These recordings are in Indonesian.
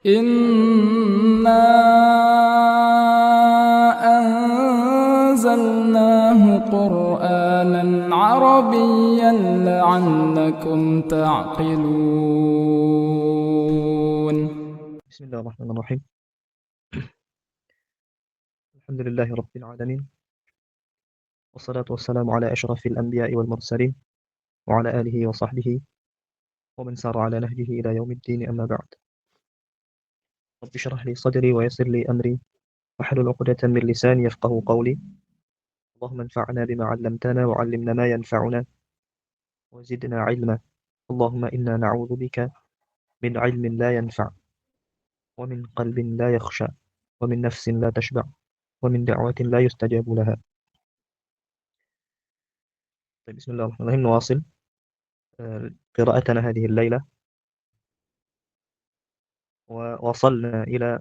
إنا أنزلناه قرآنا عربيا لعلكم تعقلون. بسم الله الرحمن الرحيم. الحمد لله رب العالمين، والصلاة والسلام على أشرف الأنبياء والمرسلين وعلى آله وصحبه ومن سار على نهجه إلى يوم الدين، أما بعد. رب اشرح لي صدري ويسر لي أمري واحلل عقدة من لساني يفقه قولي. اللهم انفعنا بما علمتنا وعلمنا ما ينفعنا وزدنا علما. اللهم إنا نعوذ بك من علم لا ينفع ومن قلب لا يخشى ومن نفس لا تشبع ومن دعوة لا يستجاب لها. طيب، بسم الله الرحمن الرحيم. نواصل قراءتنا هذه الليلة، ووصلنا إلى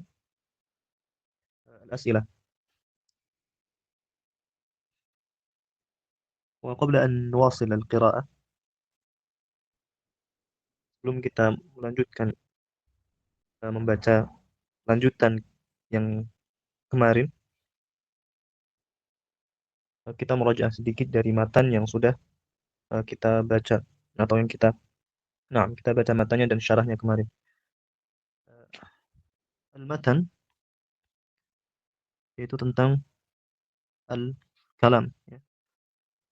الأسئلة. وقبل أن نواصل القراءة، sebelum kita melanjutkan membaca lanjutan yang kemarin, kita merajaah sedikit dari matan yang sudah kita baca, atau yang kita baca matanya dan syarahnya kemarin. Al-matan yaitu tentang al-kalam, ya.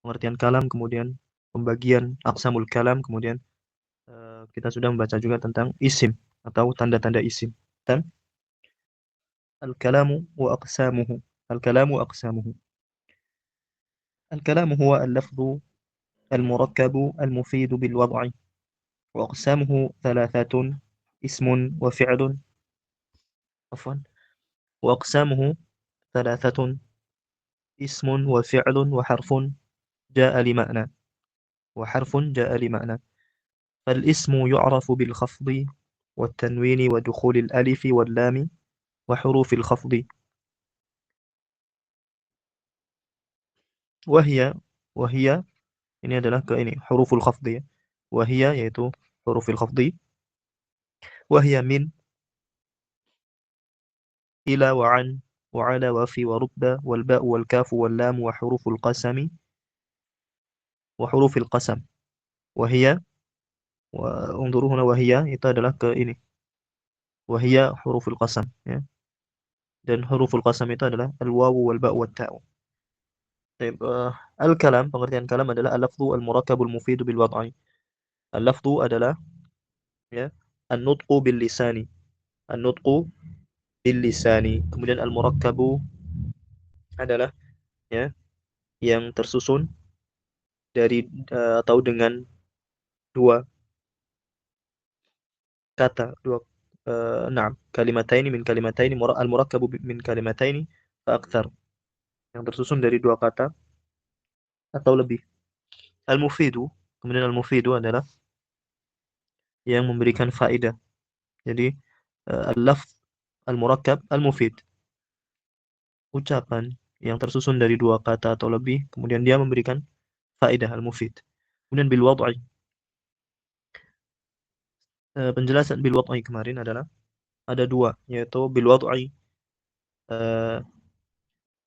Pengertian kalam, kemudian pembagian aqsamul kalam, kemudian kita sudah membaca juga tentang isim atau tanda-tanda isim. Dan al-kalamu wa aqsamuhu. Al-kalamu wa aqsamuhu. Al-kalamu huwa al-lafzu المركب المفيد بالوضع، وأقسامه ثلاثة: اسم وفعل. عفوا. وأقسامه ثلاثة: اسم وفعل وحرف جاء لمعنى. فالاسم يعرف بالخفض والتنوين ودخول الألف واللام وحروف الخفض، وهي ini adalah huruful khafd, ya. Wahia yaitu huruful khafd. Wahia min, ila, wa an, wa ala, wa fi, wa rubba, wal ba, wal kaf, wal lam, wa huruful qasami, wa hurufil qasam. Wahia, wa unzuru huna, wahia itu adalah ke ini. Wahia huruful qasam, ya. Dan huruful qasam itu adalah al-wawu wal ba wal ta'u. Al-kalam, pengertian kalam adalah al-lafzu al-murakkabul mufidu bil wad'i. Al-lafzu adalah, ya, an-nutqu bil lisani. An-nutqu bil lisani. Kemudian al-murakkabu adalah, ya, yang tersusun dari atau dengan dua kata, kalimataini min kalimataini, al-murakkabu min kalimataini fa akthar. Yang tersusun dari dua kata atau lebih. Al-mufidu, kemudian al-mufidu adalah yang memberikan faedah. Jadi al-lafz al-murakkab al-mufid, ucapan yang tersusun dari dua kata atau lebih, kemudian dia memberikan faedah, al-mufid. Kemudian bil wad'i, penjelasan bil wad'i kemarin adalah ada dua, yaitu bil wad'i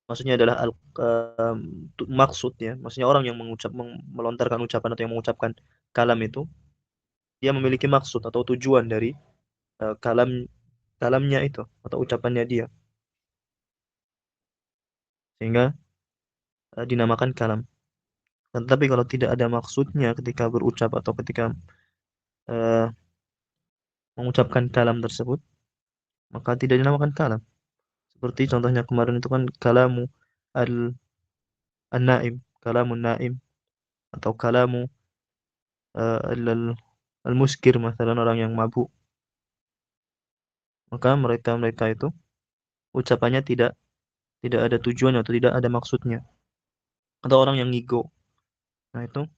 maksudnya adalah maksud, ya. Maksudnya orang yang melontarkan ucapan atau yang mengucapkan kalam itu, dia memiliki maksud atau tujuan dari kalamnya itu atau ucapannya dia, sehingga dinamakan kalam. Tetapi kalau tidak ada maksudnya ketika berucap atau ketika mengucapkan kalam tersebut, maka tidak dinamakan kalam. Seperti contohnya kemarin itu kan kalamu al-naim, kalamun naim, atau kalamu al-muskir, misalnya orang yang mabuk. Maka mereka itu ucapannya tidak ada tujuan atau tidak ada maksudnya. Atau orang yang ngigo, nah itu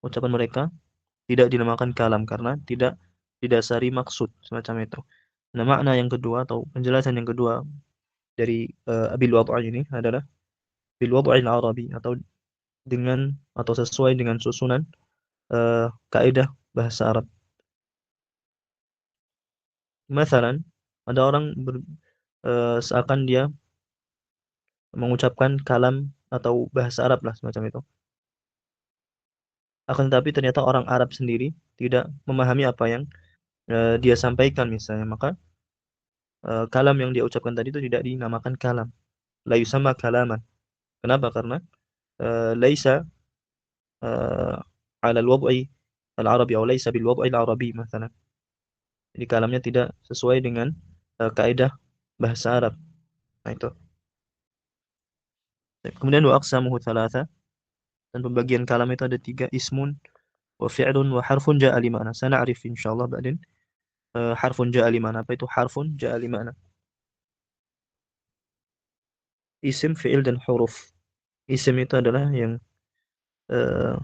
ucapan mereka tidak dinamakan kalam karena tidak didasari maksud semacam itu. Nah, makna yang kedua atau penjelasan yang kedua dari bil wad'i ini adalah bil wad'il arabi, atau dengan atau sesuai dengan susunan kaidah bahasa Arab. Masalan, ada orang seakan dia mengucapkan kalam atau bahasa Arab lah semacam itu. Akan tetapi ternyata orang Arab sendiri tidak memahami apa yang dia sampaikan misalnya, maka kalam yang dia ucapkan tadi itu tidak dinamakan kalam. La yusamma kalaman. Kenapa? Karena laisa ala al-wad'i al-arabi atau laisa bil wad'i al-arabi misalnya. Jadi kalamnya tidak sesuai dengan kaidah bahasa Arab. Nah itu. Kemudian wa aqsamuhu thalatha, dan pembagian kalam itu ada 3, ismun wa fi'lun wa harfun ja'a li ma'na. Sana'rif insyaallah ba'din harfun ja'a li ma'na. Apa itu harfun ja'a li ma'na? Isim, fi'il dan huruf. Isim itu adalah yang eh,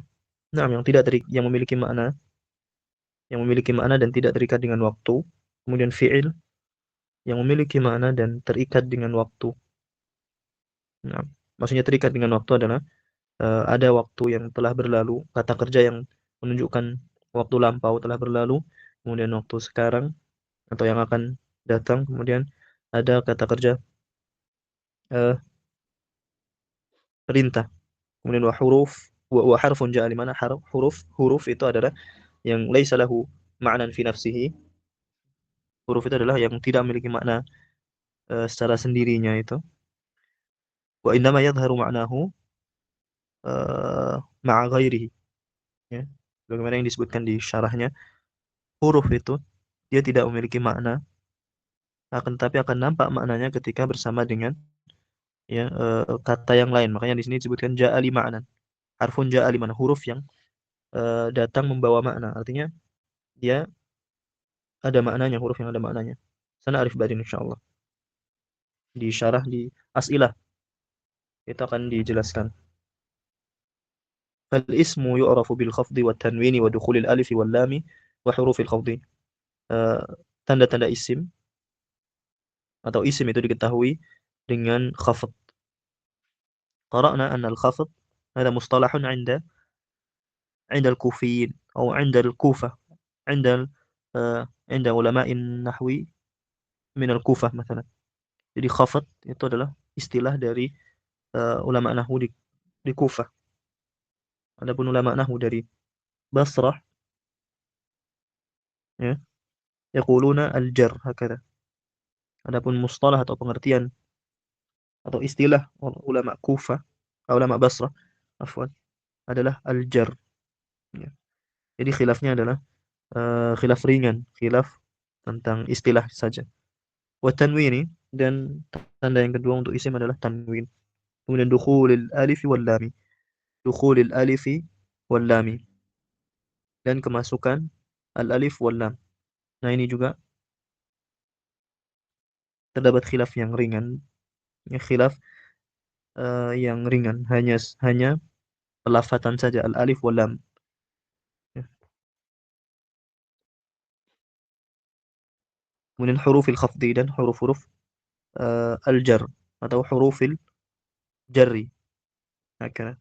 yang tidak yang memiliki makna dan tidak terikat dengan waktu. Kemudian fi'il yang memiliki makna dan terikat dengan waktu. Nah, maksudnya terikat dengan waktu adalah ada waktu yang telah berlalu, kata kerja yang menunjukkan waktu lampau telah berlalu, kemudian waktu sekarang atau yang akan datang, kemudian ada kata kerja eh, perintah, kemudian wa huruf wa harfun ja'a li mana huruf itu adalah yang laisa lahu ma'nan fi nafsihi. Huruf itu adalah yang tidak memiliki makna secara sendirinya itu. Wa innama yadhharu ma'nahu ma'a ghairihi, ya. Bagaimana yang disebutkan di syarahnya, huruf itu dia tidak memiliki makna, akan tetapi akan nampak maknanya ketika bersama dengan ya kata yang lain. Makanya di sini disebutkan ja'ali ma'nan. Harfun ja'ali ma'nan, huruf yang datang membawa makna. Artinya dia ada maknanya, huruf yang ada maknanya. Sana arif badin insyaallah. Di syarah di as'ilah itu akan dijelaskan. Fal ismu yu'rafu bil khafdi wat tanwini wa dukhulil alif wal lam wa hurufil khafdi. Eh, Tanda-tanda isim atau isim itu diketahui dengan khafd. Qara'na anna al-khafd هذا مصطلح عند الكوفيين أو عند الكوفة، عند علماء النحو من الكوفة مثلا. Jadi khafd itu adalah istilah dari ulama nahwu di Kufah. Adapun ulama nahwu dari Basrah, ya, yaquluna al-jar hakada. Adapun mustalah atau pengertian atau istilah ulama Kufah, ulama Basrah, afwan, adalah al-jar. Ya. Jadi khilafnya adalah khilaf ringan, khilaf tentang istilah saja. Wa tanwini, dan tanda yang kedua untuk isim adalah tanwin. Kemudian dukhulil alifi wal lami. Dukhulil alifi wal lami, dan kemasukan al alif wal lam. Nah, ini juga terdapat khilaf yang ringan, ya, khilaf yang ringan, hanya pelafatan saja al alif wal lam. Ya. Kemudian hurufil khafdi dan huruf-huruf al jar atau hurufil jarri. Hakana.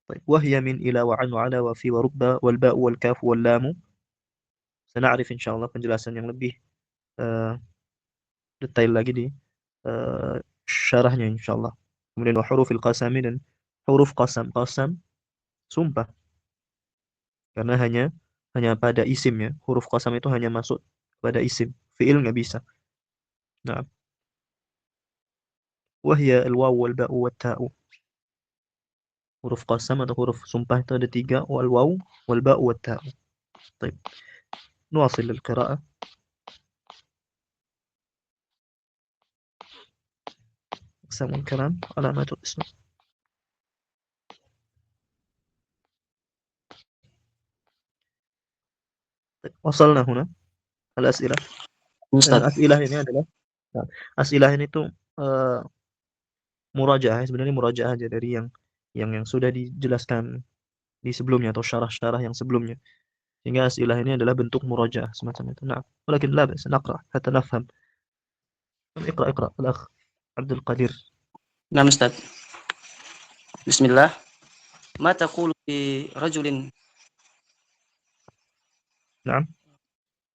طيب وهي من إلى وعن وعلى وفي ورب والباء والكاف واللام. سنعرف إن شاء الله penjelasan yang lebih uh, detail lagi di uh, syarahnya insyaallah. Kemudian wa hurufil qasami, dan huruf qasam. Qasam sumpah, karena hanya pada isim, ya. Huruf qasam itu hanya masuk pada isim, fiil nggak bisa. Nah, wahya al-waw wal ba'u wat ta'u. Huruf qasam atau huruf sumpah itu ada 3, wal waw wal ba'u wat ta'u. Baik. نواصل القراءة. أقسام الكلام علامات الاسم. طيب. وصلنا هنا الأسئلة. Ustaz. As'ilah ini adalah, nah, as'ilah ini tuh murajaah, sebenarnya murajaah aja dari yang sudah dijelaskan di sebelumnya atau syarah-syarah yang sebelumnya. Sehingga as'ilah ini adalah bentuk murajaah semacam itu. Nah, walakin la ba'sa naqra hatta nafham. اقرأ الأخ عبد القادر. Nah, Ustaz. Bismillah. Ma taqulu fi rajulin نعم.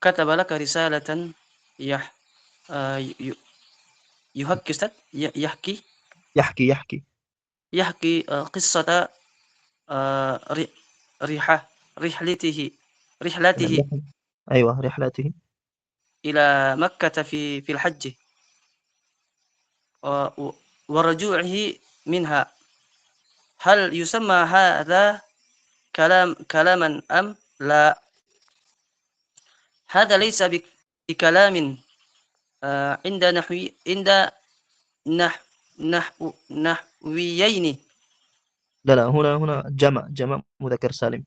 كتب لك رسالة يح يحكي أستاذ يحكي يحكي قصة رحلة رحلته رحلته الرحلة. أيوة رحلته إلى مكة في الحج ورجوعه منها. هل يسمى هذا كلاما أم لا؟ هذا ليس بكلام عند نحو نحويين. لا هنا جمع مذكر سالم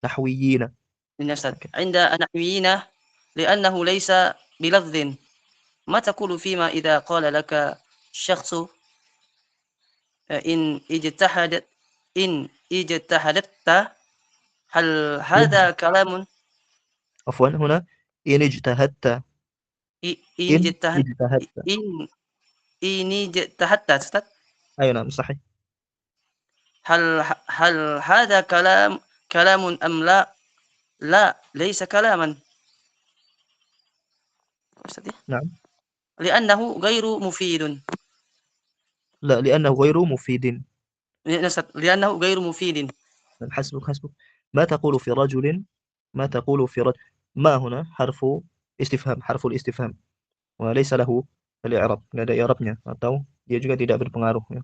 نحويين. أوكي. عند نحويين لأنه ليس بلفظ. ما تقول فيما إذا قال لك شخص إن اجتهدت هل هذا كلام؟ عفوا هنا إن اجتهدت إن إن اجتهدت اجتهدت إن إن اجتهدت أستاذ، أيوة نعم صحيح. هل هذا كلام أم لا؟ لا ليس كلاما أستاذ، نعم لأنه غير مفيد. لا لأنه غير مفيد. لأنه غير مفيد. حسبك ما تقول في رجل ما تقول في رجل ما هنا حرف استفهام حرف الاستفهام وليس له الإعراب nggak ada i'rabnya atau dia juga tidak berpengaruh ya.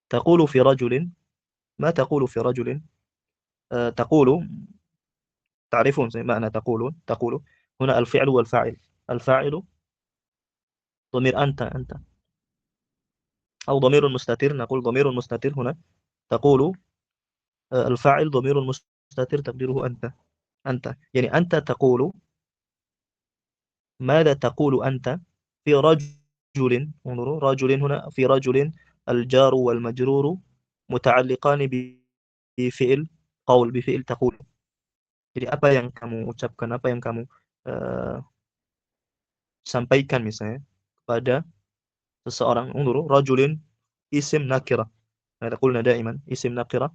تقول في رجل ما تقول في رجل تقول تعرفون معنى تقول هنا الفعل والفاعل الفاعل ضمير أنت أو ضمير مستتر نقول ضمير مستتر هنا تقول الفاعل ضمير مستتر تقديره أنت يعني أنت تقول ماذا تقول أنت في رجل انظروا رجل هنا في رجل الجار والمجرور متعلقان بفعل قول بفعل تقول. Jadi apa yang kamu ucapkan, apa yang kamu uh, sampaikan misalnya kepada seseorang. Unzuru rajulin isim nakirah. هذا قلنا دائما اسم نكرة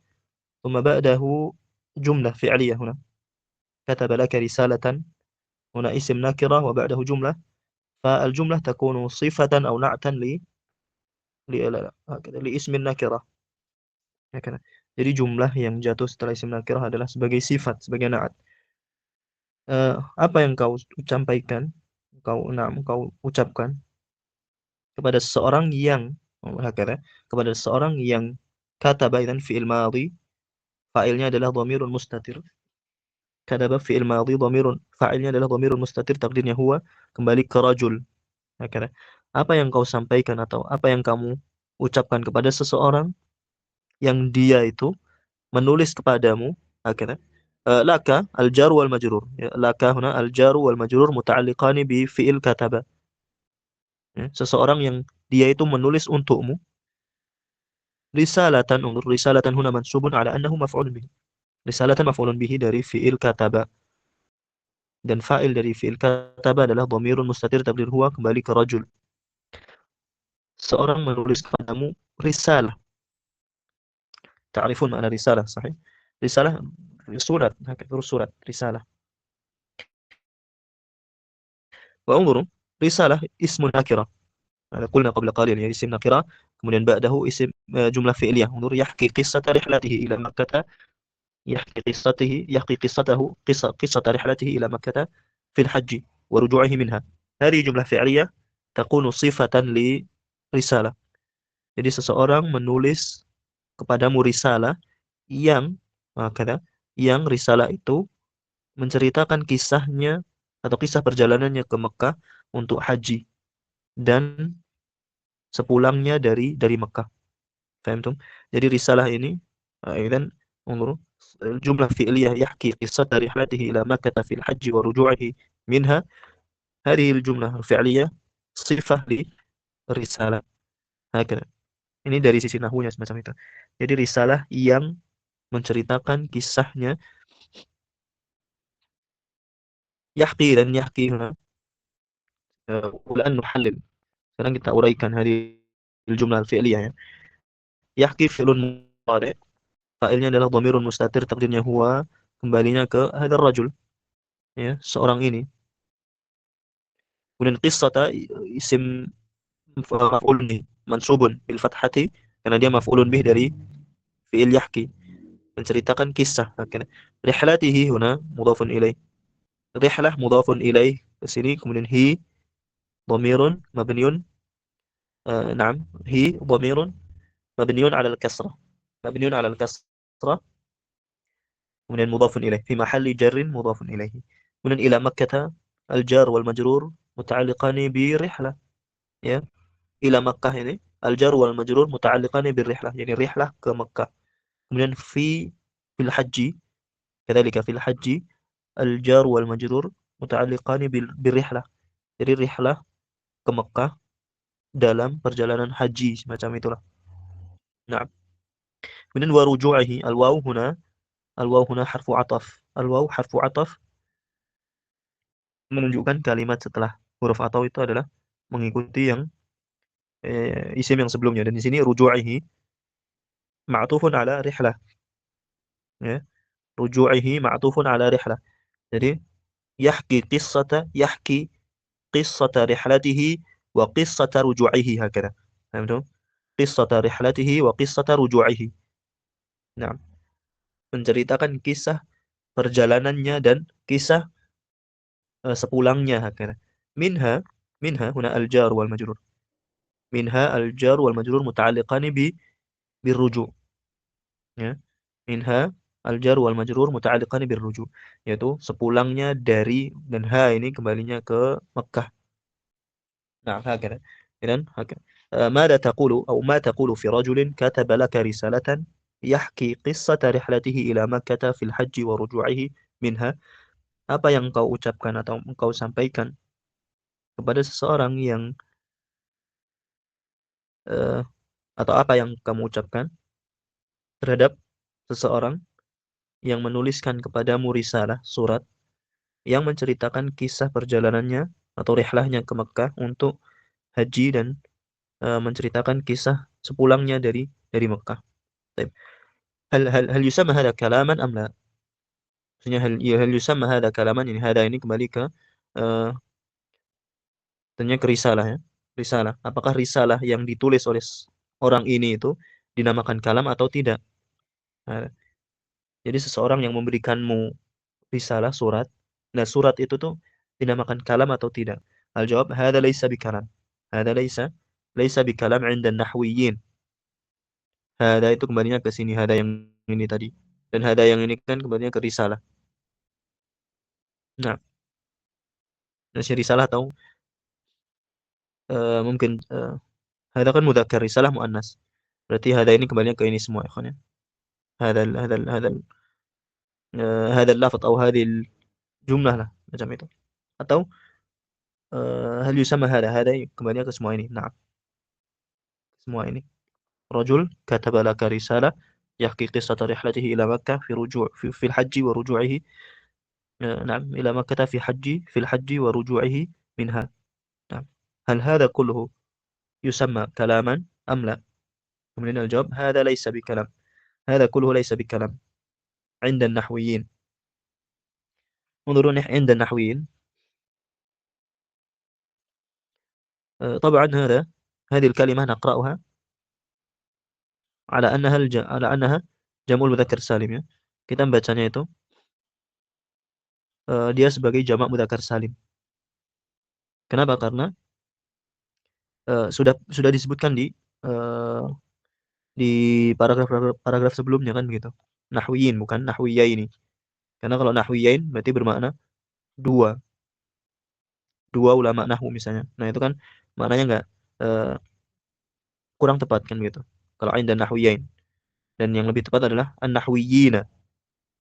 ثم بعده جملة فعلية هنا كتب لك رسالة هنا اسم نكرة وبعده جملة فالجملة تكون صفة أو نعتا لا لا هكذا لاسم النكرة هكذا. Jadi jumlah yang jatuh setelah isim nakirah adalah sebagai sifat, sebagai naat. Apa yang kau sampaikan, kau ucapkan kepada seseorang yang hakada, kepada seseorang yang kataba idzan fi'il madhi fa'ilnya adalah dhamirun mustatir. Kataba fi'il madhi dhamirun fa'ilnya adalah dhamirun mustatir takdirnya huwa kembali ke rajul. Hakada. Apa yang kau sampaikan atau apa yang kamu ucapkan kepada seseorang yang dia itu menulis kepadamu hakada. Laka al-jar wal majrur. Ya, laka huna al-jar wal majrur muta'alliqani bi fi'il kataba. Ya, seseorang yang dia itu menulis untukmu risalatan undur risalatan huna mansubun ala annahu maf'ulun bihi. Risalatan maf'ulun bihi dari fi'il kataba. Dan fa'il dari fi'il kataba adalah dhamirun mustatir takdir huwa kembali ke rajul. Seorang menulis kepadamu risalah. Ta'rifun makna risalah, sahih? Risalah surat, terus surat, risalah. Wa unzuru risalah ismun nakirah. قلنا قبل قليل يعني اسم نكرة kemudian بعده اسم جملة فعلية انظر يحكي قصة رحلته إلى مكة يحكي قصة رحلته إلى مكة في الحج ورجوعه منها. هذه جملة فعلية تكون صفة لرسالة. Jadi seseorang menulis kepadamu risalah yang yang risalah itu menceritakan kisahnya atau kisah perjalanannya ke Mekah untuk haji dan sepulangnya dari Mekah. Fahimtum? Jadi risalah ini idzan unzuru jumlah fi'liyah yahki qissata rihlatihi ila Makkah fil hajj wa ruju'ihi minha. Hadhihi al-jumlah al-fi'liyah sifah li risalah. Hakala. Ini dari sisi nahwunya semacam itu. Jadi risalah yang menceritakan kisahnya yahki dan yahki huna ulan nuhallil. Sekarang kita uraikan hadhihi al-jumlah al-fi'liyah ya. Yahki fi'lun mudhari' fa'ilnya adalah dhamirun mustatir takdirnya huwa kembalinya ke hadzal rajul. ya, seorang ini. Kemudian qissata isim maf'ulun bih mansubun bil fathati karena dia maf'ulun bih dari fi'il yahki, menceritakan kisah. Akhirnya rihlatihi huna mudhafun ilaih. Rihlah mudhafun ilaih ke sini, kemudian hi dhamirun mabniun na'am hi dhamirun mabniun 'ala al-kasrah. Mabniun 'ala al-kasrah kemudian mudhafun ilaih fi mahalli jarrin mudhafun ilaihi. Kemudian ila Makkah al-jar wal majrur muta'alliqani bi rihlah, ya. Ila Makkah ini al-jar wal majrur muta'alliqani bir rihlah, yani rihlah ke Makkah. Kemudian fil haji kadzalika fil haji al-jar wal majrur muta'alliqani bir rihlah. Jadi rihlah ke Makkah dalam perjalanan haji semacam itulah. Nah, kemudian wa ruju'ihi al-waw huna harfu ataf. Al-waw harfu ataf menunjukkan kalimat setelah huruf atau itu adalah mengikuti yang isim yang sebelumnya, dan di sini ruju'ihi ma'tufun ala rihlah, ya. Ruju'ihi ma'tufun ala rihlah. Jadi yahki qissata rihlatihi wa qissata ruju'ihi hakada. Paham tu? Qissata rihlatihi wa qissata ruju'ihi. Nah, menceritakan kisah perjalanannya dan kisah sepulangnya hakada. Minha minha huna al-jar wal majrur. Minha al-jar wal majrur muta'alliqani birruju', ya. Minha al-jar wal majrur muta'alliqani birruju', yaitu sepulangnya dari, dan ha ini kembalinya ke Mekkah. Nah, hakada. Idan hakada. ماذا تقول أو ما تقول في رجل كتب لك رسالة يحكي قصة رحلته إلى مكة في الحج ورجوعه منها. Apa yang kau ucapkan atau engkau sampaikan kepada seseorang yang eh, atau apa yang kamu ucapkan terhadap seseorang yang menuliskan kepadamu risalah, surat yang menceritakan kisah perjalanannya atau rihlahnya ke Mekkah untuk haji, dan menceritakan kisah sepulangnya dari Mekkah. Baik. Hal yusamma hadha kalaman am la? Maksudnya hal yusamma hadha kalaman, ini hadha ini kembali ke eh tanya ke risalah, ya. Risalah. Apakah risalah yang ditulis oleh orang ini itu dinamakan kalam atau tidak? Nah, jadi seseorang yang memberikanmu risalah, surat, nah surat itu tuh dinamakan kalam atau tidak? Al-jawab hadha laysa bikalam. Hadha laysa bikalam 'inda an-nahwiyyin. Hadha itu kembalinya ke sini, hadha yang ini tadi. Dan hadha yang ini kan kembalinya ke risalah. Nah, nasi risalah atau mungkin hadha kan mudzakkar, risalah muannas. Berarti hadha ini kembalinya ke ini semua, ikhwan, ya. Hadha hadha al-lafz atau hadhihi al-jumlah lah, macam itu. Atau hal yusamma hadha kembalinya ke semua ini. Nah, semua ini. رجل كتب لك رسالة يحكي قصة رحلته إلى مكة في الحج ورجوعه نعم إلى مكة في الحج ورجوعه منها. نعم. هل هذا كله يسمى كلاما أم لا؟ ومن الجواب هذا ليس بكلام. هذا كله ليس بكلام عند النحويين. انظروا عند النحويين طبعا هذه الكلمة نقرأها على أنها جمع المذكر salim, ya. Kita membacanya itu dia sebagai jamak mudzakkar salim. Kenapa? Karena sudah disebutkan di paragraf sebelumnya kan begitu. Nahwiyin bukan nahwiyaini. Karena kalau nahwiyain berarti bermakna dua ulama nahwu misalnya. Nah, itu kan maknanya enggak kurang tepat kan begitu. Kalau ain dan nahwiyain. Dan yang lebih tepat adalah an-nahwiyina.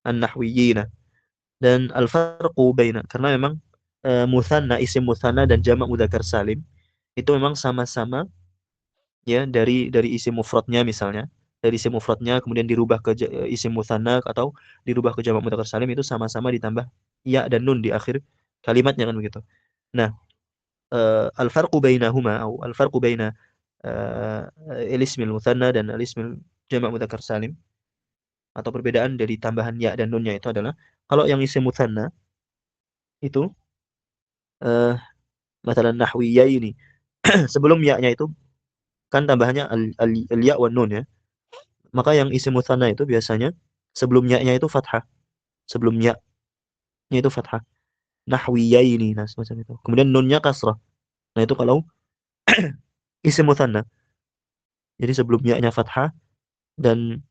An-nahwiyina. Dan al-farqu baina, karena memang mutsanna, isim mutsanna dan jamak mudzakkar salim itu memang sama-sama, ya, dari isim mufradnya misalnya. Dari isim mufradnya kemudian dirubah ke isim mutsanna atau dirubah ke jamak mudzakkar salim, itu sama-sama ditambah ya dan nun di akhir kalimatnya kan begitu. Nah, al-farqu bainahuma atau al-farqu baina al-ismil mutsanna dan al-ismil jamak mudzakkar salim, atau perbedaan dari tambahan ya dan nunnya itu adalah kalau yang isim mutsanna itu masalah nahwiyaini. Sebelum ya-nya itu kan tambahannya al-ya wa nun ya. Maka yang isim mutsanna itu biasanya sebelum ya-nya itu fathah. Sebelum ya-nya itu fathah. Nahwiyaini, nah semacam itu. Kemudian nunnya kasrah. Nah itu kalau isim mutsanna. Jadi sebelum ya-nya fathah dan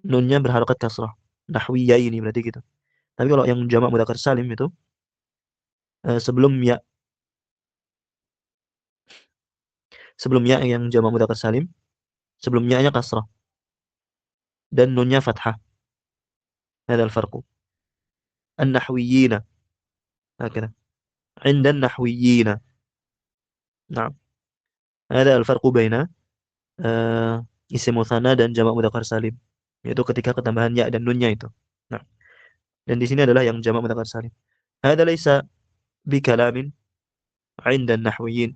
nunnya berharokat kasrah. Nahwiyaini berarti gitu. Tapi kalau yang jamak mudzakkar salim itu sebelum ya yang jamak mudzakkar salim, sebelum ya-nya kasrah dan nunnya fathah. Hadzal farqu. An-nahwiyina. هكذا عند النحويين. نعم. هذا الفرق بين isim mutsanna dan jamak mudzakkar salim. Yaitu ketika ketambahan ya dan nunnya itu. Nah, dan di sini adalah yang jamak mudzakkar salim. Hada laisa bikalamin 'inda an-nahwiyyin,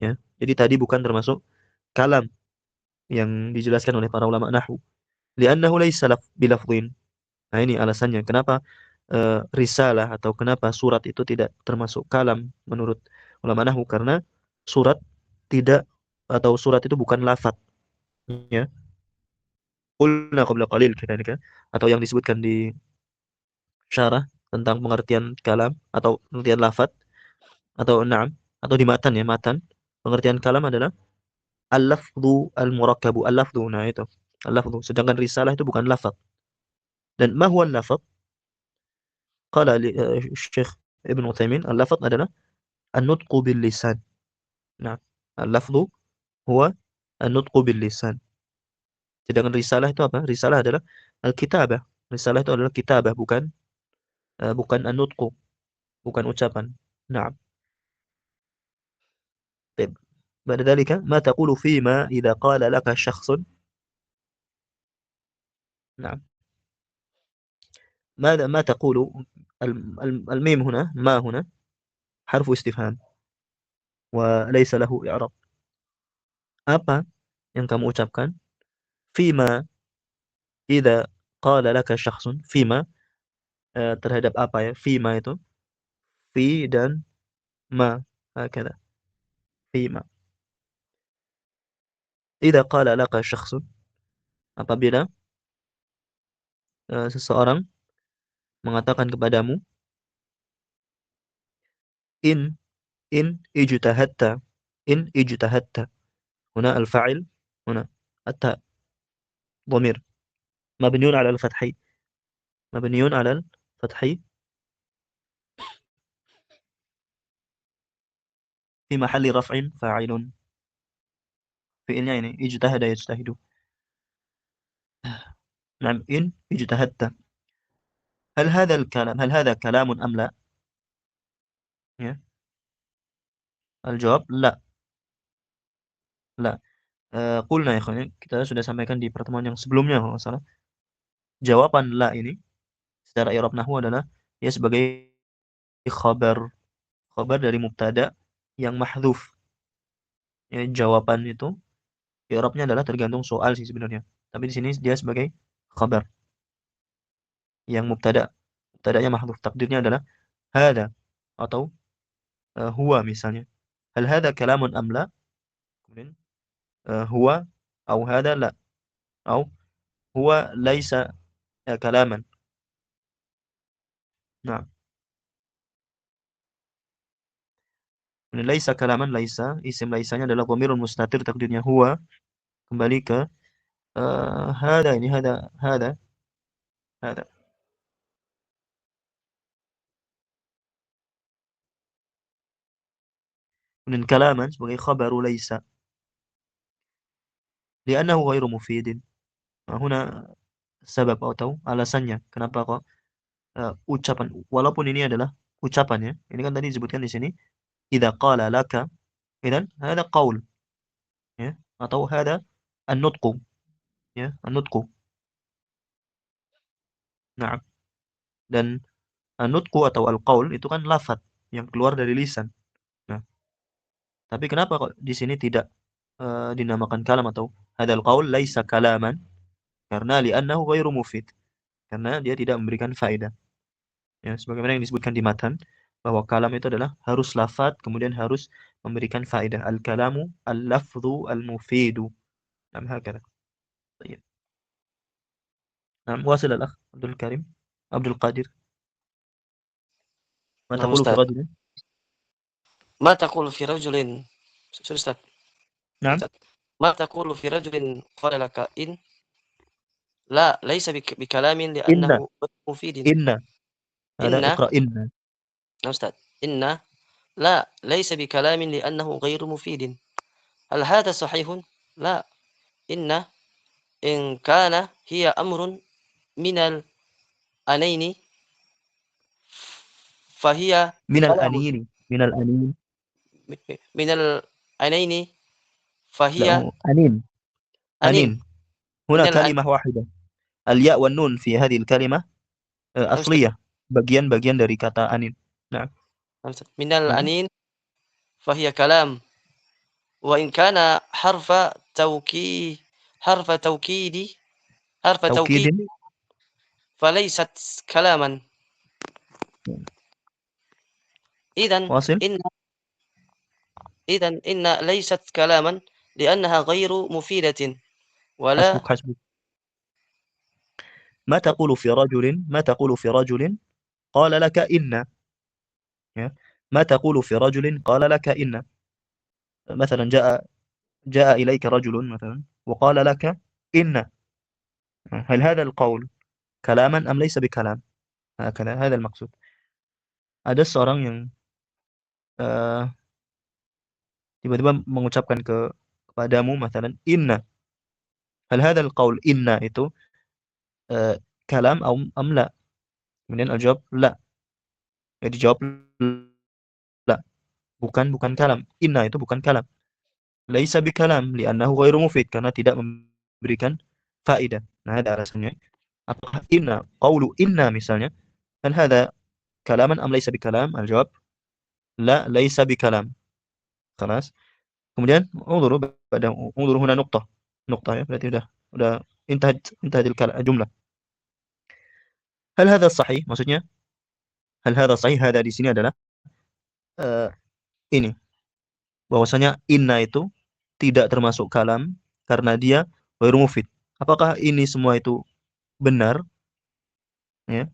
ya. Jadi tadi bukan termasuk kalam yang dijelaskan oleh para ulama nahwu. Li'annahu laisa bilafdhin. Nah, ini alasannya kenapa risalah atau kenapa surat itu tidak termasuk kalam menurut ulama nahwu, karena surat tidak atau surat itu bukan lafaz, ya. Qulna qabla qalil kadzalika, atau yang disebutkan di syarah tentang pengertian kalam atau pengertian lafaz atau na'am atau di matan ya, matan. Pengertian kalam adalah al-lafdhu al-murakkabu, al-lafdhu. Nah itu, al-lafdhu. Sedangkan risalah itu bukan lafaz. Dan ma huwa al-lafaz? Qala Syekh Ibn Utsaimin, al-lafaz adalah an-nutqu bil lisan. Nah, al-lafdhu huwa an-nutqu bil lisan. Sedangkan risalah itu apa? Risalah adalah al-kitabah. Risalah itu adalah kitabah, bukan an-nutqu, bukan ucapan. Nah, طيب. بعد ذلك ما تقول فيما إذا قال لك شخص. نعم. ماذا ما تقول؟ الميم هنا، ما هنا حرف استفهام وليس له إعراب. Apa yang kamu ucapkan fima idza qala laka syakhsun? Fima terhadap apa ya? Fima itu fi dan ma, hakala. Fima idza qala laka syakhsun, apabila seseorang mengatakan kepadamu in ijtahadta, in ijtahadta. هنا الفاعل، هنا التاء ضمير مبني على الفتح، مبني على الفتح في محل رفع فاعل. فعلnya ini ijtahada yajtahidu. نعم. إن اجتهدت، هل هذا الكلام، هل هذا كلام أم لا؟ ya. الجواب لا. لا. قلنا ya ikhwan, kita sudah sampaikan di pertemuan yang sebelumnya kalau nggak salah. Jawaban la ini secara i'rab nahwu adalah ya sebagai khabar, khabar dari mubtada yang mahdzuf. Ya, jawaban itu i'rabnya adalah tergantung soal sih sebenarnya. Tapi di sini dia sebagai khabar yang mubtada'nya mahdzuf. Takdirnya adalah hada atau huwa misalnya. Hal hada kalamun am la? Kemudian huwa au hada la, au huwa laisa kalaman. Nah, ini laisa kalaman, laisa isim laisanya adalah dhamirun mustatir, takdirnya huwa, kembali ke hada, ini hada. Kemudian kalaman sebagai khabaru laisa li'annahu ghairu mufidin. Nah, huna sebab atau alasannya kenapa kok ucapan, walaupun ini adalah ucapan ya. Ini kan tadi disebutkan di sini idza qala laka, idan hada qaul, ya, atau hada an-nutqu, ya, an-nutqu. Nah, dan an-nutqu atau al-qaul itu kan lafaz yang keluar dari lisan. Nah, tapi kenapa kok di sini tidak dinamakan kalam atau hadal qaul laisa kalaman? Karena li'annahu ghairu mufid. Karena dia tidak memberikan faedah. Ya, sebagaimana yang disebutkan di matan bahwa kalam itu adalah harus lafaz kemudian harus memberikan faedah. Al-kalamu al-lafdhu al-mufidu. Nah, hakala. Baik. Nah, wasil al-akh Abdul Karim, Abdul Qadir. Ma Nah, taqulu fi Ustaz. rajulin? Ma taqulu fi rajulin Sudah, Ustaz. Naam. Ustaz. Ma taqulu fi rajulin qala laka in la laisa bikalamin Inna, li'annahu mufidin. inna. Hada Inna, iqra inna. nah Ustaz. Inna la laisa bikalamin li'annahu ghairu mufidin. Hal hadha sahihun? La. Inna in kana hiya amrun minal anaini fahiya Minal kalamun. anini, minal anin. Minal anaini La, fahiya anin. anin. أنين هنا Minal an كلمة واحدة الياء والنون في هذه الكلمة nah Ustaz. أصلية bagian-bagian dari kata anin. Nah, Nah Ustaz. Minal hmm. anin fahiya kalam. Wa in kana harfa tawkidi harfa tawkid Taukidin. falaysat kalaman. Idan Wasil. inna idan inna laysat kalaman li'annaha ghairu mufidatin wala حسبك حسبك. ما تقول في رجل قال لك إن. يا. ما تقول في رجل قال لك إن. مثلا جاء إليك رجل مثلا وقال لك إن. هل هذا القول كلاما أم ليس بكلام؟ هكذا هذا المقصود. Ada seorang yang eh, tiba-tiba mengucapkan kepadamu مثلا inna. Hal hadzal qaul inna itu kalam am la? Kemudian al-jawab la. Ya, dijawab la. Bukan kalam. Inna itu bukan kalam. Laisa bikalam li'annahu ghairu mufid karena tidak memberikan faedah. Nah, ada alasannya. Apakah inna qaulu inna misalnya hal hadza kalaman am laisa bikalam? Al-jawab la laisa bikalam. Khalas. Kemudian unzuru huna nuqtah. Nuqtah ya berarti udah intahat jumlah. Hal hadza sahih? Maksudnya hal hadza sahih? Hadza di sini adalah eh, ini bahwasanya inna itu tidak termasuk kalam karena dia ghairu mufid. Apakah ini semua itu benar? Ya.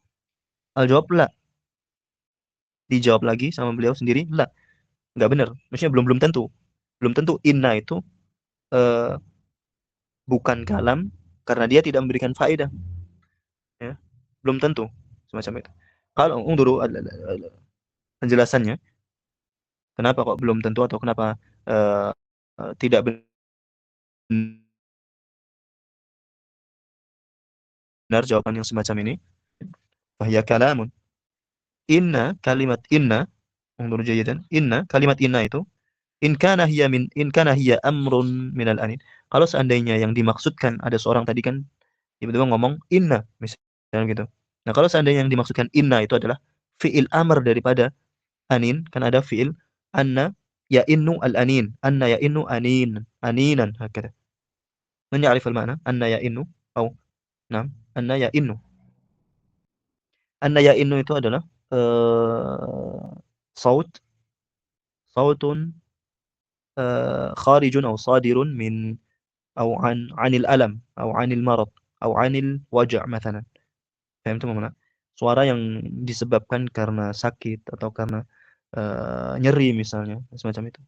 Al-jawab la. Dijawab lagi sama beliau sendiri, la. Nggak benar. Maksudnya belum belum tentu. Belum tentu inna itu eh, bukan kalam karena dia tidak memberikan faedah. Ya. Belum tentu semacam itu. Kalau dulu penjelasannya, kenapa kok belum tentu atau kenapa eh, tidak benar jawaban yang semacam ini? Fahya kalamun. Kalimat inna, undur jayidan, kalimat inna itu in kana hiya amrun minal anin. Kalau seandainya yang dimaksudkan ada seorang tadi kan tiba-tiba ngomong inna misalnya gitu. Nah, kalau seandainya yang dimaksudkan inna itu adalah fiil amr daripada anin, kan ada fiil anna ya innu al anin, anna ya innu anin, aninan hakada. Man ya'rif al ma'na anna ya innu atau nam anna ya innu. Anna ya innu itu adalah saut sautun خارج أو صادر من أو عن الألم أو عن المرض أو عن الوجع مثلا. Paham mana? Suara yang disebabkan karena sakit atau karena nyeri misalnya semacam itu.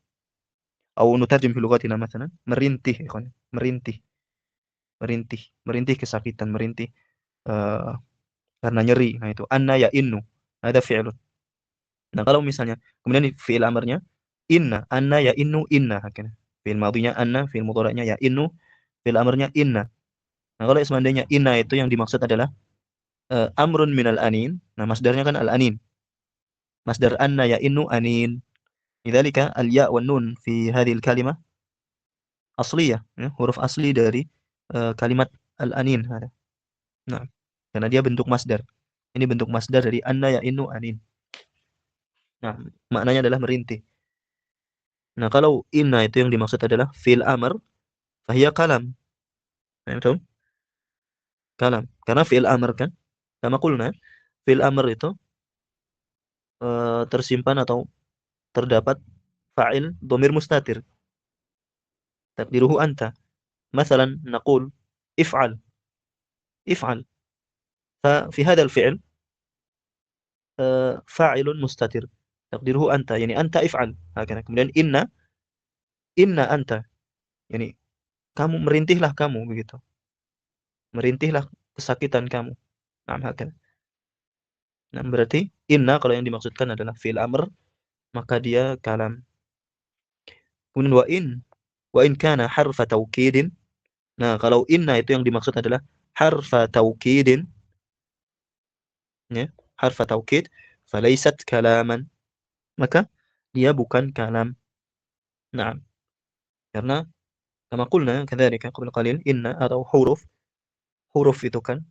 Atau nutarjim fi lughatina مثلا merintih ikhwan, merintih, merintih kesakitan, merintih eh, karena nyeri. Nah itu anna ya innu. Ada fi'lun. Nah, kalau misalnya kemudian fi'il amarnya inna, anna ya innu inna hakana. Fi'il madhinya anna, fi'il mudhari'nya ya innu, fi'il amarnya inna. Nah, kalau seandainya inna itu yang dimaksud adalah amrun minal anin. Nah, masdarnya kan al-anin. Masdar anna ya innu anin. Lidzalika al-ya wan nun fi hadhil kalimah asliyah, ya, huruf asli dari kalimat al-anin hada. Nah, karena dia bentuk masdar. Ini bentuk masdar dari anna ya innu anin. Nah, maknanya adalah merintih. Nah, kalau inna itu yang dimaksud adalah fil amr, fahiya kalam. Nah, itu kalam. Karena fil amr kan, sama kulna, fil amr itu tersimpan atau terdapat fa'il dhamir mustatir taqdiruhu anta. Masalan naqul if'al if'al. ففي هذا الفعل فاعل مستتر تقديره أنت، يعني أنت افعل هكذا. Kemudian inna anta, yani kamu merintihlah, kamu begitu, merintihlah kesakitan kamu. Nah, hakala. Nah, berarti inna kalau yang dimaksudkan adalah fi'il amr, maka dia kalam. Kemudian wa in kana harfa taukidin. Nah, kalau inna itu yang dimaksud adalah harfa taukidin, ya, harfa taukid, falaysat kalaman, maka dia bukan kalam. Nah, karena kama qulna kadzalika qabla qalil, inna atau huruf itu kan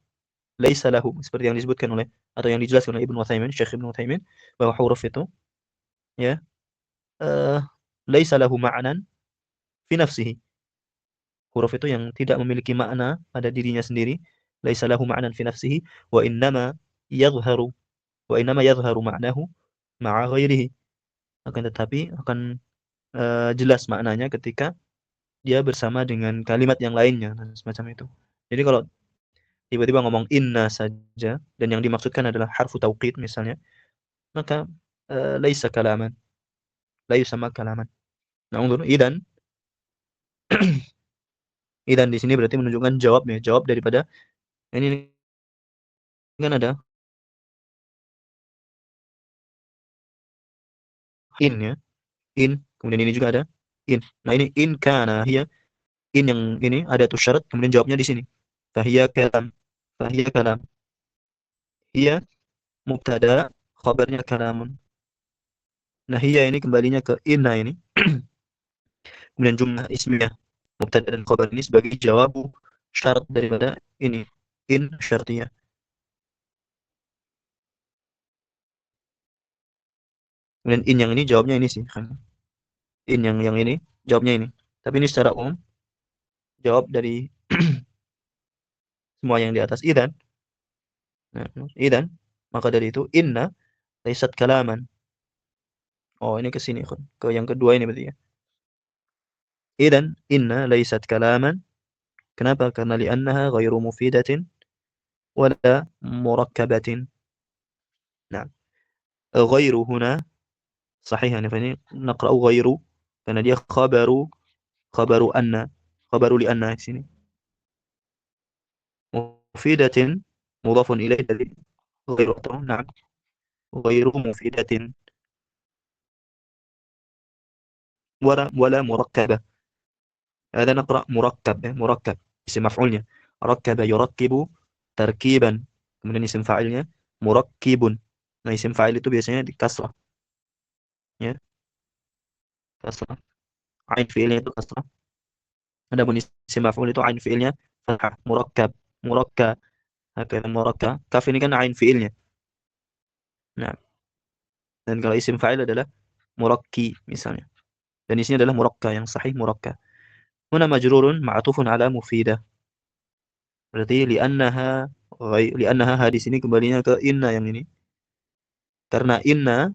laisa lahu, seperti yang disebutkan oleh atau yang dijelaskan oleh Ibnu Utsaimin, Syekh Ibnu Utsaimin, bahwa huruf itu, ya, eh laisa lahu ma'nan fi nafsihi. Huruf itu yang tidak memiliki makna pada dirinya sendiri, laisa lahu ma'nan fi nafsihi, wa innama yadhharu yadhharu ma'nahu ma'a ghairihi. Akan tetapi akan jelas maknanya ketika dia bersama dengan kalimat yang lainnya dan semacam itu. Jadi kalau tiba-tiba ngomong inna saja dan yang dimaksudkan adalah harfu tauqid misalnya, maka laisa kalaman, la yusamma kalaman. Nah, undur idan di sini berarti menunjukkan jawabnya, jawab daripada ini kan ada in, ya, in, kemudian ini juga ada in. Nah, ini in kana hiya, in yang ini ada tuh syarat, kemudian jawabnya di sini. Fahiya kalam, fahiya kalam. Hiya mubtada, khabarnya kalamun. Nah, hiya ini kembalinya ke inna ini. Kemudian jumlah ismiyah mubtada dan khabar ini sebagai jawabu syarat daripada ini, in syartiyah. Kemudian in yang ini jawabnya ini sih kan. In yang ini jawabnya ini. Tapi ini secara umum jawab dari semua yang di atas idan. Nah, idan, maka dari itu inna laisat kalaman. Oh, ini ke sini kan. Ke yang kedua ini berarti ya. Idan inna laisat kalaman. Kenapa? Karena li'annaha ghairu mufidatin wala murakkabatin. Nah, ghairu huna sahih, yani fa ini naqra'u ghairu karena dia khabaru anna, khabaru li anna di sini. Mufidatin mudhafun ilaih dari ghairu atau na'am, ghairu mufidatin wala murakkabah. هذا نقرأ مركب، مركب اسم مفعولnya ركب يركب تركيبا. Kemudian isim fa'ilnya murakkibun. Nah, isim fa'il itu biasanya di kasrah, ya, kasrah. Ain fi'ilnya itu kasrah. Adapun isim maf'ul itu ain fi'ilnya fathah, murakkab, murakka, hakala murakka. Kaf ini kan ain fi'ilnya. Nah, dan kalau isim fa'il adalah murakki misalnya. Dan isinya adalah murakka, yang sahih murakka. Huna majrurun ma'tufun ala mufidah. Berarti li'annaha hadis ini kembalinya ke inna yang ini. Karena inna,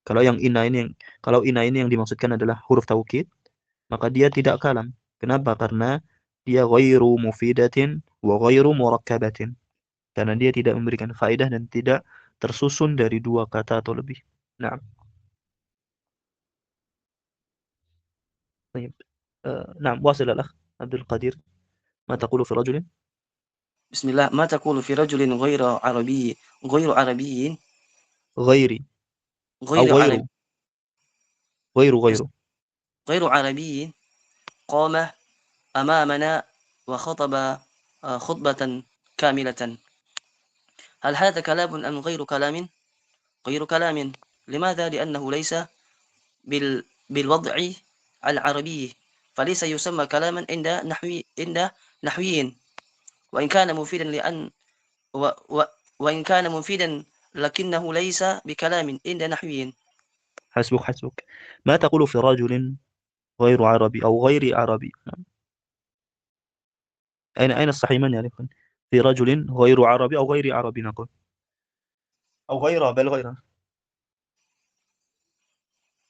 kalau yang inna ini yang kalau inna ini yang dimaksudkan adalah huruf taukid, maka dia tidak kalam. Kenapa? Karena dia ghairu mufidatin wa ghairu murakkabatin. Karena dia tidak memberikan faedah dan tidak tersusun dari dua kata atau lebih. Nah, طيب. نعم، واصل الأخ عبد القادر. ما تقول في رجل بسم الله. ما تقول في رجل غير عربي غيري أو غير عربي غير غير عربي قام أمامنا وخطب خطبة كاملة؟ هل هذا كلام أم غير كلام؟ غير كلام. لماذا؟ لأنه ليس بالوضع العربي، فليس يسمى كلاما عند نحويين، وإن كان مفيدا و... و... وإن كان مفيدا لكنه ليس بكلام عند نحويين. حسبك. ما تقول في رجل غير عربي أو غير عربي؟ نعم. أين الصحيح من يعرف؟ في رجل غير عربي أو غير عربي نقول، أو غير، بل غير.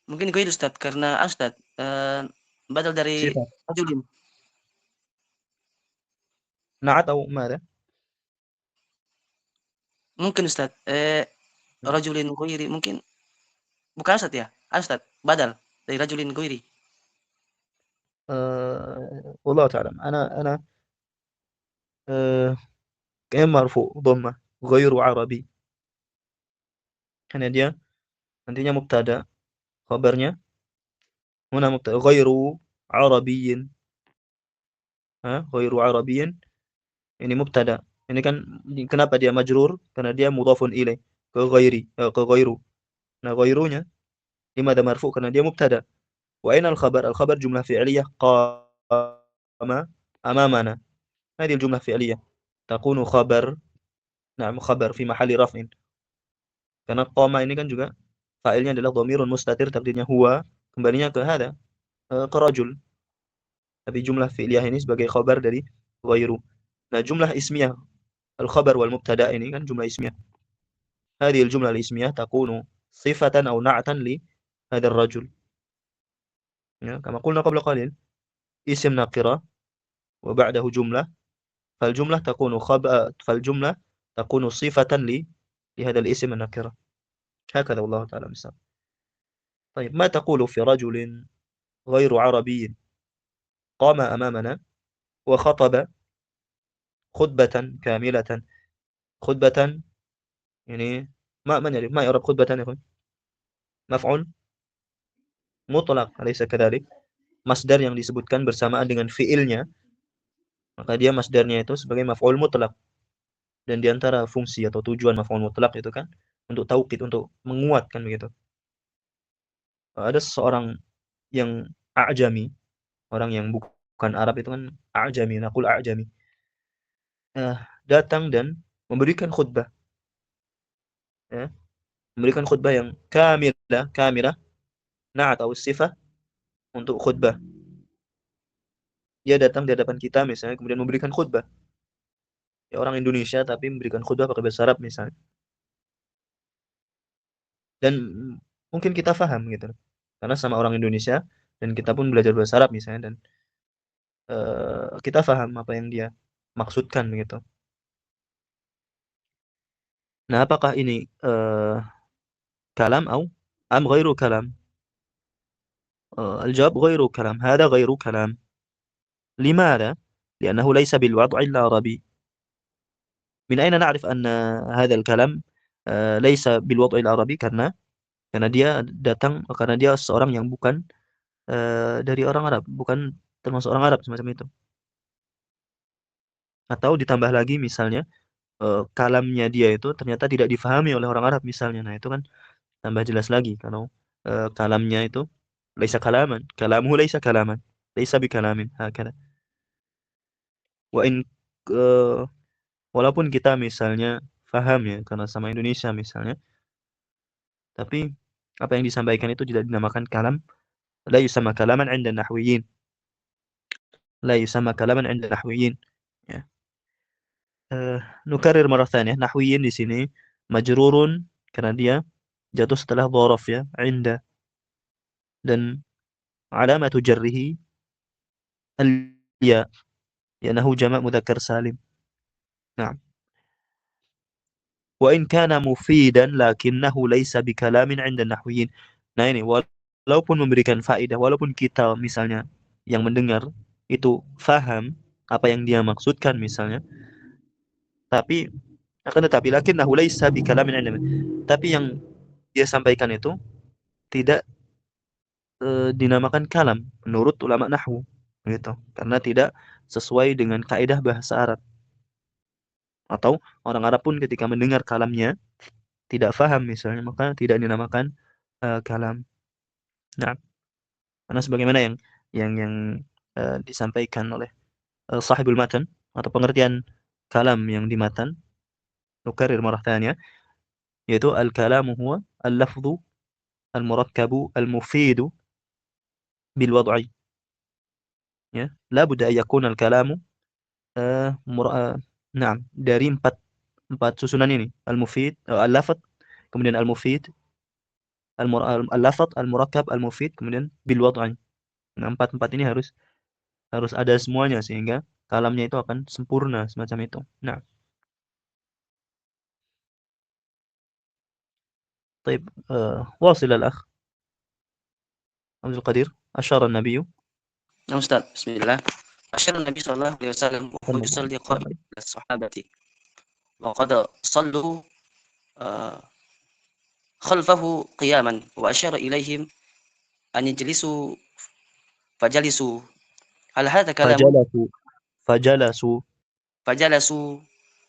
Mungkin Ghairi Ustaz, karena Ustaz, badal dari صفة rajulin. نعت أو ماذا؟ Mungkin Ustaz, rajulin ghairi mungkin bukan Ustaz ya? Ustaz, badal dari rajulin ghairi. والله تعلم. أنا كان مرفوع ضمة غير عربي karena dia nantinya mubtada, khabarnya huna mubtada ghairu arabiyyin, ghairu arabiyyin ini mubtada. Ini kan kenapa dia majrur? Karena dia mudhafun ilaih ke ghairi, ke ghairu. Nah, ghairunya limadha marfu? Karena dia mubtada. Wa aina al-khabar? Al-khabar jumlah fi'liyah qama amamana. هذه الجملة فعلية تكون خبر. نعم خبر في محل رفع. Karena qama ini kan juga fa'ilnya adalah dhamirun mustatir, takdirnya huwa, kembalinya ke hada, ke rajul. Tapi jumlah fi'liyah ini sebagai khabar dari ghairu. Nah, jumlah ismiyah al-khabar wal mubtada ini kan jumlah ismiyah. هذه الجملة الاسمية تكون صفة أو نعتا لهذا الرجل. ya, كما قلنا قبل قليل اسم ناقرة وبعده جملة، فالجملة تكون صفة لهذا الاسم النكرة. هكذا والله تعالى مثال. طيب، ما تقول في رجل غير عربي قام أمامنا وخطب خطبة كاملة؟ خطبة يعني من يعرف ما يعرف خطبة يا أخوي؟ مفعول mutlak, أليس كذلك؟ Masdar yang disebutkan bersamaan dengan fiilnya, maka dia masdarnya itu sebagai maf'ul mutlak. Dan diantara fungsi atau tujuan maf'ul mutlak itu kan untuk taukid, untuk menguatkan begitu. Ada seseorang yang a'jami, orang yang bukan Arab itu kan a'jami, naqul a'jami, datang dan memberikan khutbah, ya, memberikan khutbah yang kamilah, na'at atau sifah untuk khutbah. Dia datang di hadapan kita misalnya, kemudian memberikan khutbah. Ya, orang Indonesia tapi memberikan khutbah pakai bahasa Arab misalnya. Dan mungkin kita paham gitu. Karena sama orang Indonesia dan kita pun belajar bahasa Arab misalnya, dan kita paham apa yang dia maksudkan begitu. Nah, apakah ini kalam atau ghairu kalam? الجواب غير كلام. هذا غير كلام. لماذا؟ لأنه ليس بالوضع العربي. من أين نعرف أن هذا الكلام ليس بالوضع العربي؟ karena dia datang, karena dia seorang yang bukan dari orang Arab, bukan termasuk orang Arab semacam itu. Atau ditambah lagi misalnya kalamnya dia itu ternyata tidak difahami oleh orang Arab misalnya. Nah, itu kan tambah jelas lagi kalau kalamnya itu laisa kalaman, kalamuhu laisa kalaman, laisa bikalamin, hakala. Wa in walaupun kita misalnya faham ya karena sama Indonesia misalnya, tapi apa yang disampaikan itu tidak dinamakan kalam. La yusamma kalaman 'inda nahwiyin. La yusamma kalaman 'inda nahwiyin. Ya. Nukarir marah tsaniyah, nahwiyin di sini majrurun karena dia jatuh setelah dhorof ya, 'inda, dan alamatu jarrihi al-ya, لأنه جمع مذكر سالم. نعم. وإن كان مفيدا لكنه ليس بكلام عند النحويين. Nah, ini walaupun memberikan faedah, walaupun kita misalnya yang mendengar itu faham apa yang dia maksudkan misalnya, tapi lakinnahu laisa bikalamin 'inda, tapi yang dia sampaikan itu tidak dinamakan kalam menurut ulama nahwu gitu, karena tidak sesuai dengan kaidah bahasa Arab. Atau orang Arab pun ketika mendengar kalamnya tidak faham misalnya, maka tidak dinamakan kalam. Nah, karena sebagaimana yang disampaikan oleh sahibul matan atau pengertian kalam yang di matan, nukarir marah tsaniyah, yaitu al-kalamu huwa al-lafdhu al-murakkabu al-mufidu bil wad'i. Ya, la budda an yakuna al-kalamu na'am, dari empat susunan ini, al-mufid, al-lafadh, kemudian al-mufid, al-lafadz, al-murakkab, al-mufid, kemudian bil wad'i. Nah, empat ini harus ada semuanya sehingga kalamnya itu akan sempurna semacam itu. Nah, طيب واصل الأخ عبد القدير. أشار النبي نعم أستاذ، بسم الله. أشار النبي صلى الله عليه وسلم وهو صلى الله عليه يصلي وسلم. قائما إلى الصحابة، وقد صلوا خلفه قياما، وأشار إليهم أن يجلسوا فجلسوا. هل هذا كلام؟ فجلسوا فجلسوا.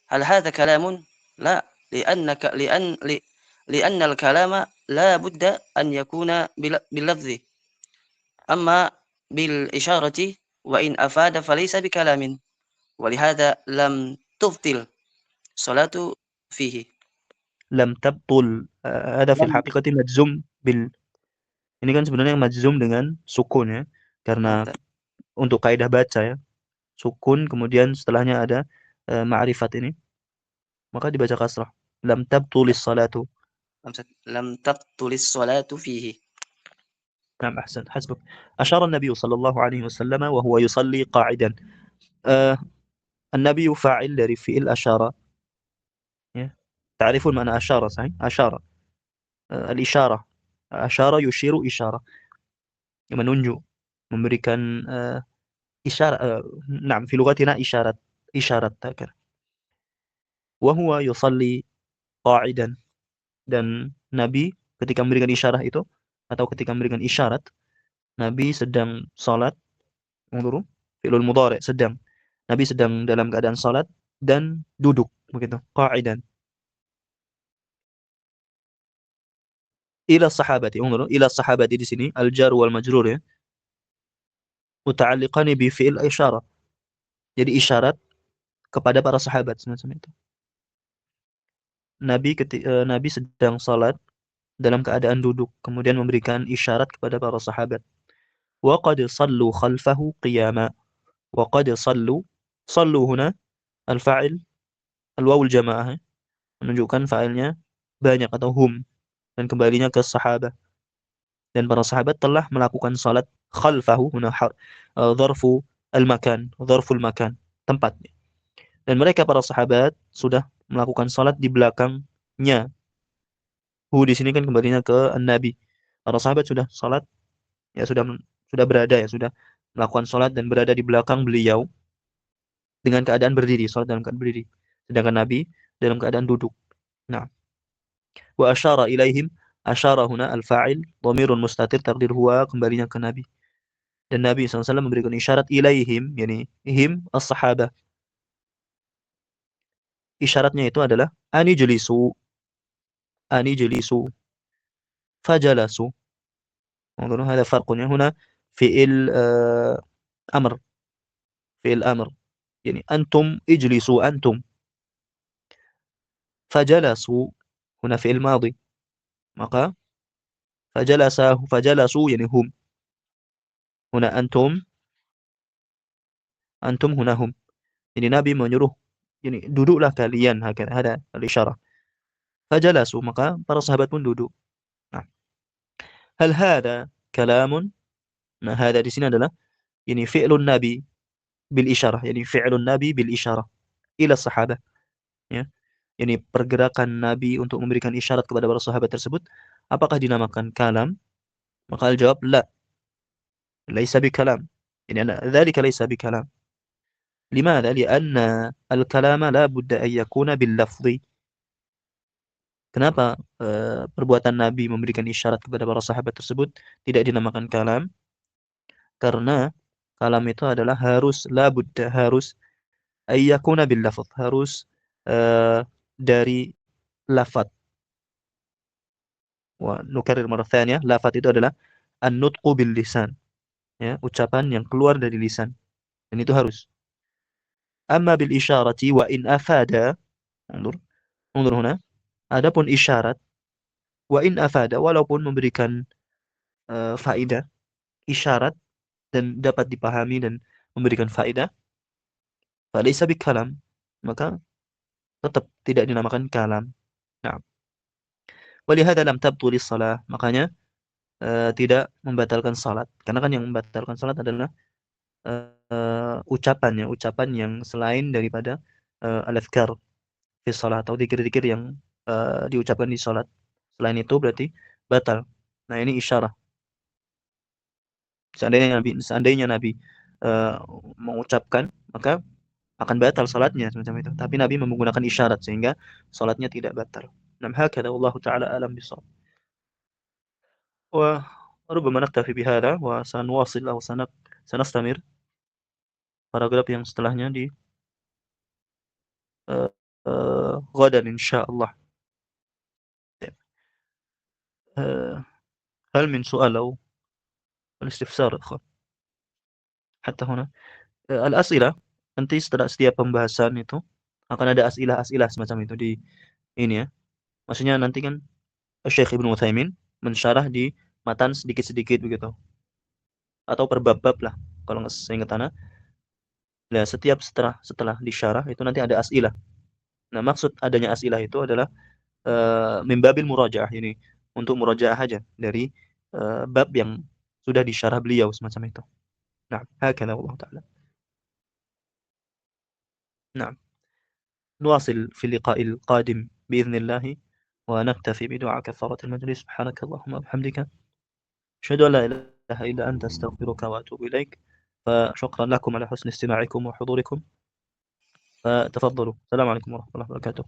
هل هذا كلام؟ لا، لأن الكلام لا بد أن يكون باللفظ، أما بالإشارة وإن أفاد فليس بكلام، ولهذا لم تبطل الصلاة فيه. لم تبطل. هذا في لم الحقيقة مجزوم ini kan sebenarnya majzum dengan sukun ya. Karena untuk kaidah baca ya, sukun kemudian setelahnya ada ma'rifat ini, maka dibaca kasrah. Lam tabtulis salatu. لم تبطل الصلاة فيه. نعم أحسن، حسبك. أشار النبي صلى الله عليه وسلم وهو يصلي قاعدا. النبي فاعل dari fi'il أشار ya. تعرفون معنى أشار صحيح؟ أشار الإشارة. أشار يشير إشارة, menunjuk, memberikan isyarat. نعم في لغتنا إشارة هكذا. وهو يصلي قاعدا, dan Nabi ketika memberikan isyarat itu atau ketika memberikan isyarat, Nabi sedang salat. Unzuru fi'lul mudhari', sedang. Nabi sedang dalam keadaan salat dan duduk begitu, qa'idan. Ila sahabati, unzuru ila sahabati di sini al jar wal majrur ya, muta'alliqani bi fi'il isyarah. Jadi isyarat kepada para sahabat semacam itu. Nabi sedang salat dalam keadaan duduk, kemudian memberikan isyarat kepada para sahabat. Wa qad sallu khalfahu qiyama. Wa qad sallu. Sallu huna al-fa'il al-wawul jamaah, menunjukkan fa'ilnya banyak atau hum, dan kembalinya ke sahabat. Dan para sahabat telah melakukan salat khalfahu huna dharfu al-makan, dharful makan, tempatnya. Dan mereka para sahabat sudah melakukan salat di belakangnya. Hu di sini kan kembalinya ke Nabi. Para sahabat sudah salat ya, sudah berada ya, sudah melakukan salat dan berada di belakang beliau dengan keadaan berdiri, salat dalam keadaan berdiri. Sedangkan Nabi dalam keadaan duduk. Nah, wa asyara ilaihim. Asyara huna al-fa'il dhamirun mustatir, takdir huwa, kembalinya ke Nabi. Dan Nabi SAW memberikan isyarat ilaihim, yani him as-sahabah. Isyaratnya itu adalah ani jelisu, fajalasu. انظروا هذا فرق هنا فعل أمر. فعل أمر يعني أنتم اجلسوا أنتم. فجلسوا هنا فعل ماضي, maka فجلسوا يعني هم. هنا أنتم هنا هم. Ini Nabi menyuruh, ini duduklah kalian, ada al-isyarah. Fajalasu, maka para sahabat pun duduk. Nah, hal hada kalamun. Nah, hada di sini adalah ini fi'lun Nabi bil isyarah, yani fi'lun Nabi bil isyarah ila sahabat ya. Ini pergerakan Nabi untuk memberikan isyarat kepada para sahabat tersebut, apakah dinamakan kalam? Maka al-jawab la, laisa bi kalam. Ini dzalika laisa bi kalam. Limadha? Lianna al-kalama la budda an yakuna bil lafzi. Kenapa perbuatan Nabi memberikan isyarat kepada para sahabat tersebut tidak dinamakan kalam? Karena kalam itu adalah harus, la budda, harus ayyakuna bil lafz, harus dari lafaz. Wa nukarrir marah tsaniyah, lafaz itu adalah an-nutqu bil lisan ya, ucapan yang keluar dari lisan, dan itu harus. Amma bil isyarati wa in afada, undur huna, adapun isyarat wa in afada, walaupun memberikan faedah, isyarat dan dapat dipahami dan memberikan faedah, falaysa bikalam, maka tetap tidak dinamakan kalam. Nah, Walihada lam tabtulis salah. Makanya tidak membatalkan salat. Karena kan yang membatalkan salat adalah ucapan yang selain daripada al-adhkar fi salat atau zikir-zikir yang diucapkan di salat. Selain itu berarti batal. Nah, ini isyarah. Seandainya Nabi eh, mengucapkan, maka akan batal salatnya semacam itu. Tapi Nabi menggunakan isyarat sehingga salatnya tidak batal. Nah, hakadha wallahu taala alam bisawab. وربما نكتفي بهذا وسنواصل أو سنستمر paragraf yang setelahnya di غدا إن شاء الله. هل من سؤال أو الاستفسار يا أخوان حتى هنا؟ الأسئلة, nanti setelah setiap pembahasan itu akan ada as'ilah semacam itu di ini ya. Maksudnya nanti kan Syekh Ibnu Utsaimin mensyarah di matan sedikit-sedikit begitu. Atau per bab-bab lah kalau nggak saya ingat ana. Nah, setiap setelah disyarah itu nanti ada as'ilah. Nah, maksud adanya as'ilah itu adalah min babil murajaah, ini untuk murajaah aja dari bab yang sudah disyarah beliau semacam itu. Nah, hakadha wallahu taala. نعم نواصل في اللقاء القادم بإذن الله ونكتفي بدعاء كفارة المجلس. سبحانك اللهم وبحمدك أشهد أن لا إله إلا أنت أستغفرك وأتوب إليك. فشكرا لكم على حسن استماعكم وحضوركم. فتفضلوا. السلام عليكم ورحمة الله وبركاته.